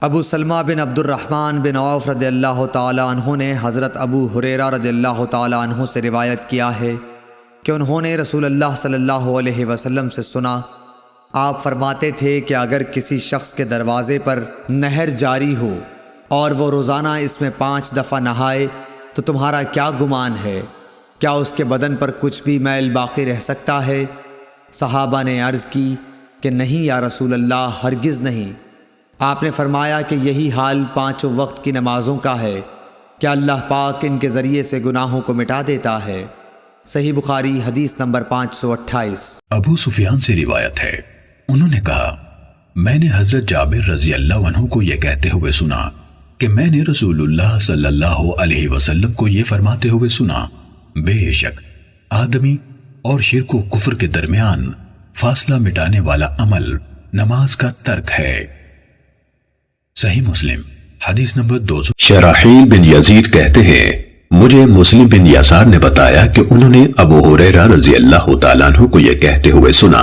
ابو سلمہ بن عبد الرحمن بن عوف رضی اللہ تعالیٰ عنہ نے حضرت ابو ہریرہ رضی اللہ تعالیٰ عنہ سے روایت کیا ہے کہ انہوں نے رسول اللہ صلی اللہ علیہ وسلم سے سنا، آپ فرماتے تھے کہ اگر کسی شخص کے دروازے پر نہر جاری ہو اور وہ روزانہ اس میں 5 دفعہ نہائے تو تمہارا کیا گمان ہے؟ کیا اس کے بدن پر کچھ بھی میل باقی رہ سکتا ہے؟ صحابہ نے عرض کی کہ نہیں یا رسول اللہ، ہرگز نہیں۔ آپ نے فرمایا کہ یہی حال 5 وقت کی نمازوں کا ہے کہ اللہ پاک ان کے ذریعے سے گناہوں کو مٹا دیتا ہے۔ صحیح بخاری حدیث نمبر 528۔ ابو سفیان سے روایت ہے، انہوں نے کہا میں نے حضرت جابر رضی اللہ عنہ کو یہ کہتے ہوئے سنا کہ میں نے رسول اللہ صلی اللہ علیہ وسلم کو یہ فرماتے ہوئے سنا، بے شک آدمی اور شرک و کفر کے درمیان فاصلہ مٹانے والا عمل نماز کا ترک ہے۔ صحیح مسلم حدیث نمبر 200۔ شراحیل بن یزید کہتے ہیں مجھے مسلم بن یسار نے بتایا کہ انہوں نے ابو ہریرہ رضی اللہ تعالیٰ عنہ کو یہ کہتے ہوئے سنا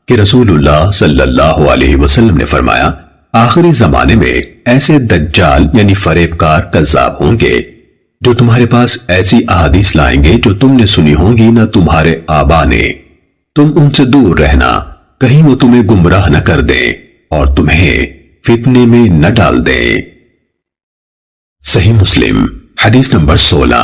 کہ رسول اللہ صلی اللہ علیہ وسلم نے فرمایا، آخری زمانے میں ایسے دجال یعنی فریب کار کذاب ہوں گے جو تمہارے پاس ایسی احادیث لائیں گے جو تم نے سنی ہوں گی نہ تمہارے آبا نے، تم ان سے دور رہنا کہیں وہ تمہیں گمراہ نہ کر دیں اور تمہیں فتنے میں نہ ڈال دیں۔ صحیح مسلم حدیث نمبر 16۔